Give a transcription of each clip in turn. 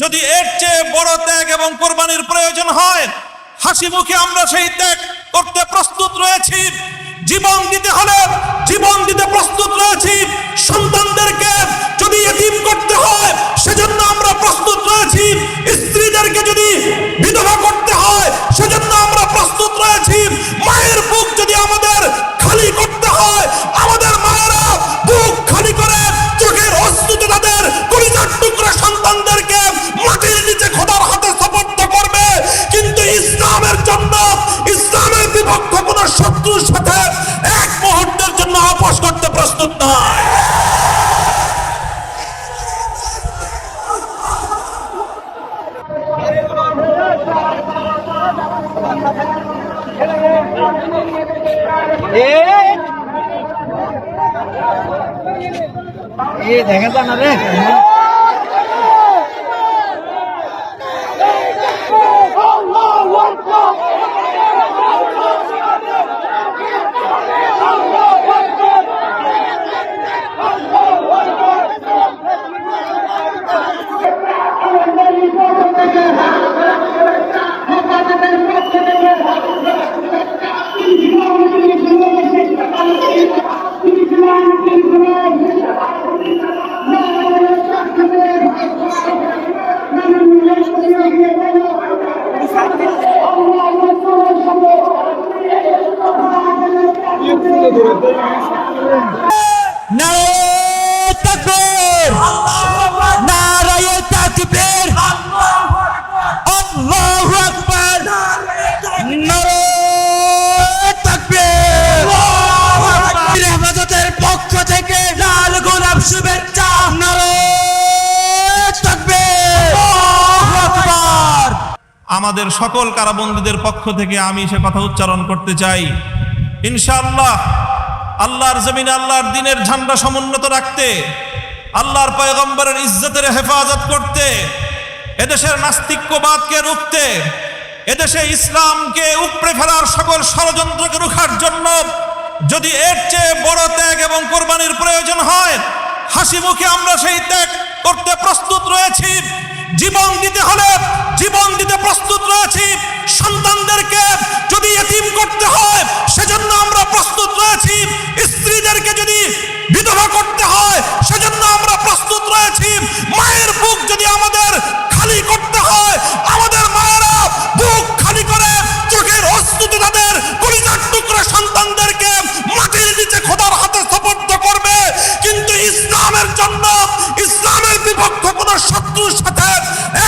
যদি এর চেয়ে বড় ত্যাগ এবং কোরবানির প্রয়োজন হয়, হাসি মুখে আমরা সেই ত্যাগ করতে প্রস্তুত রয়েছি। জীবন দিতে হলে জীবন দিতে প্রস্তুত রয়েছি। সন্তানদেরকে যদি এতিম করতে হয় সেজন্য আমরা প্রস্তুত রয়েছি। স্ত্রীদেরকে যদি বিধবা করতে হয় সেজন্য আমরা প্রস্তুত রয়েছি। মায়ের বুক যদি আমাদের খালি করতে হয়, আমাদের মায়েরা বুক খালি করে চোখের অশ্রুতে তাদের কলিজার টুকরা সন্তানদেরকে মাটির নিচে খোদার হাতে সুপর্দ করবে। কিন্তু ইসলামের জন্য, ইসলামের বিপক্ষে কোন শত্রুর সাথে এক মুহূর্তের জন্য আপোষ করতে প্রস্তুত নয়। দেখা যায় না রে। আমাদের সকল কারাবন্দীদের পক্ষ থেকে আমি সে কথা উচ্চারণ করতে চাই, ইনশাআল্লাহ আল্লাহর জমিনে আল্লাহর দ্বীনের ঝান্ডা সমুন্নত রাখতে, আল্লাহর পয়গম্বরের ইজ্জতের হেফাজত করতে, এদেশের নাস্তিক্যবাদকে রুখতে, এদেশে ইসলামকে উপড়ে ফেলার সকল ষড়যন্ত্রকে রুখার জন্য যদি এর চেয়ে বড় ত্যাগ এবং কোরবানির প্রয়োজন হয়, হাসি মুখে আমরা সেই ত্যাগ করতে প্রস্তুত রয়েছি। জীবন দিতে হলে জীবন দিতে প্রস্তুত রয়েছি। সন্তানদেরকে যদি এতিম করতে হয় সেজন্য আমরা প্রস্তুত রয়েছি। স্ত্রীদেরকে যদি বিধবা করতে হয় সেজন্য আমরা প্রস্তুত রয়েছি। মায়ের বুক যদি আমাদের খালি করতে হয়, আমাদের মায়েরা বুক খালি করে চোখের অশ্রুতে তাদের কলিজার টুকরা সন্তানদেরকে মাটির নিচে খোদার হাতে সুপর্দ করবে। কিন্তু ইসলামের জন্য, ইসলামের বিপক্ষে কোন শত্রুর সাথে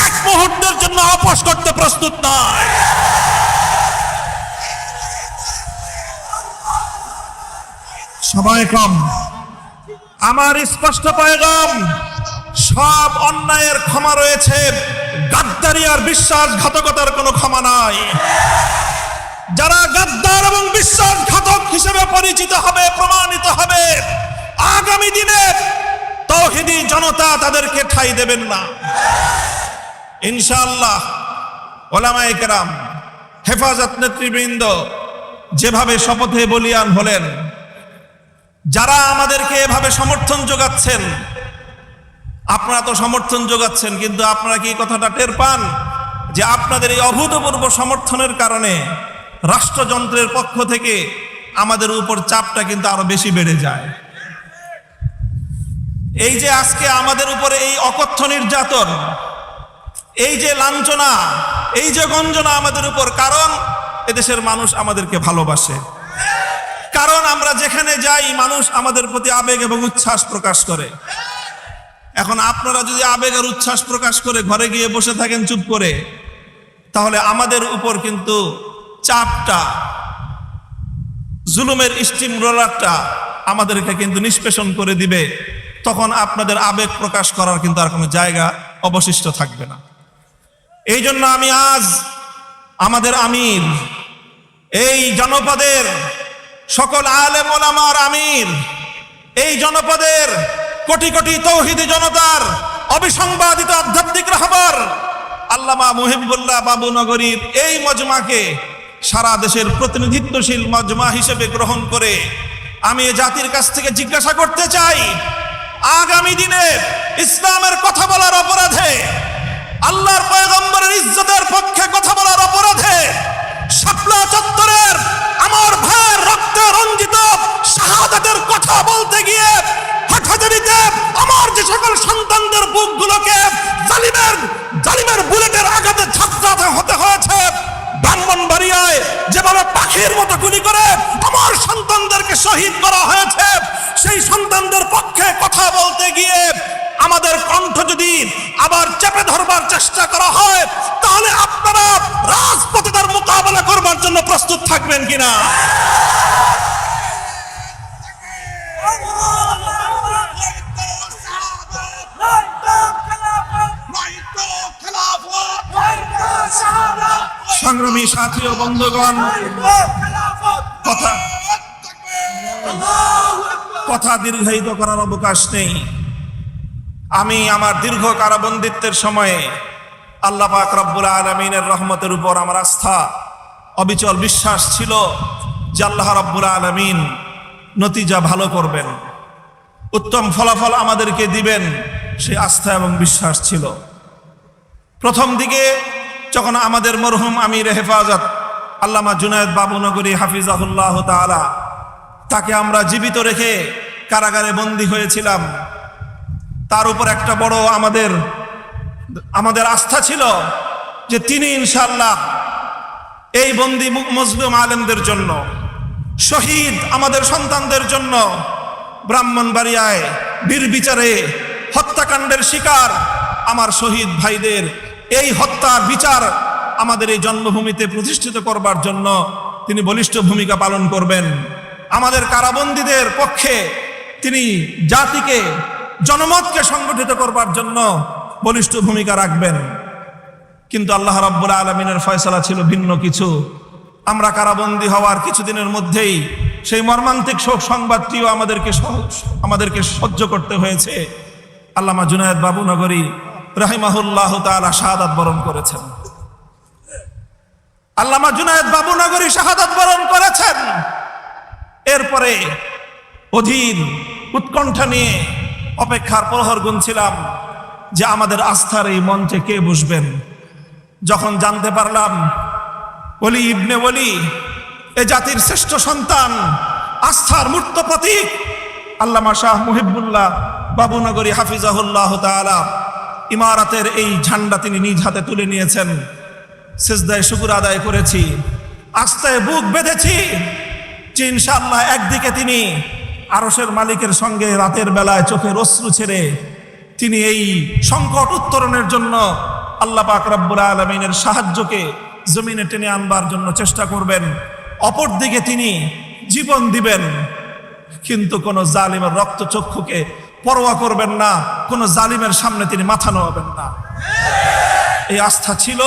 এক মুহূর্তের জন্য আপোষ করতে প্রস্তুত নয়। সবাই কম, আমার স্পষ্ট পয়গাম, সব অন্যায়ের ক্ষমা রয়েছে, গাদ্দারি আর বিশ্বাসঘাতকতার কোনো ক্ষমা নাই। যারা গাদ্দার এবং বিশ্বাসঘাতক হিসেবে পরিচিত হবে, প্রমাণিত হবে, আগামী দিনে তাওহীদি জনতা তাদেরকে ঠাঁই দেবেন না ইনশাআল্লাহ। ওলামায়ে কেরাম, হেফাজত নেতৃবৃন্দ যেভাবে শপথে বলিয়ান হলেন, যারা আমাদেরকে এভাবে সমর্থন যোগাচ্ছেন, আপনারা তো সমর্থন যোগাচ্ছেন, কিন্তু আপনারা কি কথাটা টের পান যে আপনাদের এই অভূতপূর্ব সমর্থনের কারণে রাষ্ট্রযন্ত্রের পক্ষ থেকে আমাদের উপর চাপটা কিন্তু আরো বেশি বেড়ে যায়। এই যে আজকে আমাদের উপরে এই অকথ্য নির্যাতন, এই যে লাঞ্ছনা, এই যে গঞ্জনা আমাদের উপর, কারণ এদেশের মানুষ আমাদেরকে ভালোবাসে, কারণ আমরা যেখানে যাই মানুষ আমাদের প্রতি আবেগ এবং উচ্ছ্বাস প্রকাশ করে। এখন আপনারা যদি আবেগ আর উচ্ছ্বাস প্রকাশ করে ঘরে গিয়ে বসে থাকেন চুপ করে, তাহলে আমাদের উপর কিন্তু চাপটা, জুলুমের স্টিম রোলারটা আমাদেরকে কিন্তু নিষ্পেষণ করে দিবে। তখন আপনাদের আবেগ প্রকাশ করার কিন্তু আর কোনো জায়গা অবশিষ্ট থাকবে না। এই জন্য আমি আজ আমাদের আমির, এই জনপদের সকল আলেম ওলামার আমির, এই জনপদের কোটি কোটি তৌহিদি জনতার অবিসংবাদিত আধ্যাত্মিক রাহবার আল্লামা মুহিবুল্লাহ বাবু নগরীর এই মজমাকে সারা দেশের প্রতিনিধিত্বশীল মজমা হিসেবে গ্রহণ করে আমি এই জাতির কাছ থেকে জিজ্ঞাসা করতে চাই, আগামী দিনে ইসলামের কথা বলার অপরাধে ইজ্জতের পক্ষে কথা বলার অপরাধে শাপলা চত্বরের আমার ভাইয়ের রক্তে রঞ্জিত শাহাদাতের কথা বলতে গিয়ে হঠাৎ আমার যে সকল সন্তানদের বুকগুলোকে জালিমের বুলেটের আঘাতে ঝাঁঝরা হতে হয়েছে, ব্রাহ্মণবাড়িয়ায় যেভাবে পাখির মতো গুলি করে আমার সন্তানদেরকে শহীদ করা হয়েছে, সেই সন্তানদের পক্ষে কথা বলতে গিয়ে আমাদের কণ্ঠ যদি আবার চেপে ধরবার চেষ্টা করা হয়, তাহলে আপনারা রাজপথে তার মোকাবেলা করবার জন্য প্রস্তুত থাকবেন কিনা? সংগ্রামী সাথী ও বন্ধুগণ, কথা দীর্ঘায়িত করার অবকাশ নেই। আমি আমার দীর্ঘ কারাবন্দিত্বের সময়ে আল্লাহ পাক রব্বুল আলামিনের রহমতের উপর আমার আস্থা, অবিচল বিশ্বাস ছিল যে আল্লাহ রব্বুল আলামিন নতিজা ভালো করবেন, উত্তম ফলাফল আমাদেরকে দিবেন, সেই আস্থা এবং বিশ্বাস ছিল। প্রথম দিকে যখন আমাদের মরহুম আমির হেফাজত আল্লামা জুনায়েদ বাবুনগরী হাফিজাহুল্লাহ তাআলা, তাকে আমরা জীবিত রেখে কারাগারে বন্দী হয়েছিলাম, তার উপর একটা বড় আমাদের আস্থা ছিল যে তিনি ইনশাআল্লাহ এই বন্দী মজলুম আলেমদের জন্য, শহীদ আমাদের সন্তানদের জন্য, ব্রাহ্মণবাড়িয়ায় বীর বিচারে হত্যাকাণ্ডের শিকার আমার শহীদ ভাইদের এই হত্যার বিচার আমাদের এই জন্মভূমিতে প্রতিষ্ঠিত করবার জন্য তিনি বলিষ্ঠ ভূমিকা পালন করবেন। আমাদের কারাবন্দীদের পক্ষে তিনি জাতিকে, জনমতকে সংগঠিত করবার জন্য বলিষ্ঠ ভূমিকা রাখবেন। কিন্তু আল্লাহ রাব্বুল আলামিনের ফয়সালা ছিল ভিন্ন কিছু। আমরা কারাবন্দী হওয়ার কিছুদিনের মধ্যেই সেই মর্মান্তিক শোক সংবাদটিও আমাদেরকে সহ্য করতে হয়েছে। আল্লামা জুনায়েদ বাবুনগরী রাহিমাহুল্লাহ তাআলা শাহাদাত বরণ করেছেন। আল্লামা জুনায়েদ বাবুনগরী শাহাদাত বরণ করেছেন। এরপরে অধীর উৎকণ্ঠা নিয়ে অপেক্ষার প্রহর গুনছিলাম যে আমাদের আস্থার এই মঞ্চে কে বসবেন। যখন জানতে পারলাম ওলি ইবনে ওলি, এ জাতির শ্রেষ্ঠ সন্তান, আস্থার মূর্ত প্রতীক আল্লামা শাহ মুহিবুল্লাহ বাবুনগরী হাফিজাহুল্লাহ তাআলা ইমারতের এই ঝান্ডা তিনি নিজ হাতে তুলে নিয়েছেন, সিজদায় শুকর আদায় করেছি, আস্থায় বুক বেঁধেছি যে ইনশাআল্লাহ একদিকে তিনি আরশের মালিকের সঙ্গে রাতের বেলায় চোখের অশ্রু ছেড়ে তিনি এই সংকট উত্তরণের জন্য আল্লাহ পাক রব্বুল আলামিনের সাহায্যকে জমিনে টেনে আনবার জন্য চেষ্টা করবেন। অপরদিকে তিনি জীবন দিবেন, কিন্তু কোন জালিমের রক্তচক্ষুকে পরোয়া করবেন না, কোন জালিমের সামনে তিনি মাথা নোয়াবেন না। এই আস্থা ছিল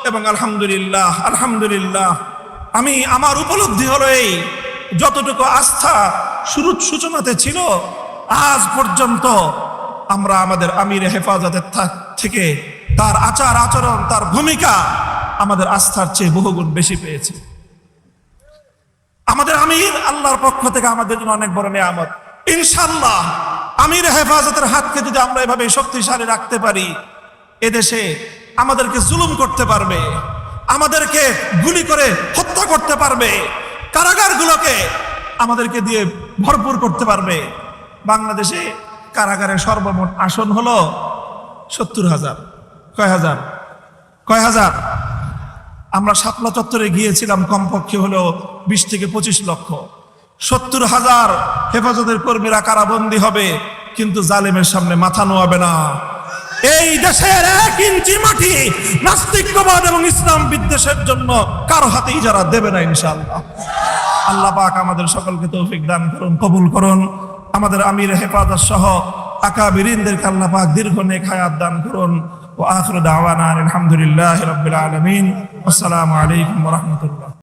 এবং আলহামদুলিল্লাহ আমার উপলব্ধি হলো এই, যতটুকু আস্থা শুরুর সূচনাতে ছিল, আজ পর্যন্ত আমরা আমাদের আমির হেফাজতের থেকে তার আচার আচরণ, তার ভূমিকা আমাদের আস্থার চেয়ে বহুগুণ বেশি পেয়েছি। আমাদের আমির আল্লাহর পক্ষ থেকে আমাদের জন্য অনেক বড় নিয়ামত। ইনশাআল্লাহ আমির হেফাজতের হাতকে যদি আমরা এভাবে শক্তিশালী রাখতে পারি, এদেশে আমাদেরকে জুলুম করতে পারবে, আমাদেরকে গুলি করে হত্যা করতে পারবে, কারাগারগুলোকে আমাদেরকে দিয়ে ভরপুর করতে পারবে। বাংলাদেশে কারাগারের সর্বমোট আসন হলো 70,000। কয় হাজার? আমরা শাপলা চত্বরে গিয়েছিলাম, কমপক্ষে হলো 20 থেকে 25 লক্ষ। 70,000 হেফাজতের কর্মীরা কারাবন্দী হবে, কিন্তু জালেমের সামনে মাথা নোয়াবে না। এই দেশের 1 ইঞ্চি মাটি নাস্তিক্যবাদ এবং ইসলাম বিদ্বেষের জন্য কারো হাতে ইজারা দেবে না ইনশাআল্লাহ। আল্লাহ পাক আমাদের সকলকে তৌফিক দান করুন, কবুল করুন। আমাদের আমির হেফাজত সহ আকাবিরিনদেরকে আল্লাহ পাক দীর্ঘ নেক হায়াত দান করুন। ওয়া আখিরু দাওয়ানা আলহামদুলিল্লাহি রাব্বিল আলামিন। আসসালামু আলাইকুম ওয়া রাহমাতুল্লাহ।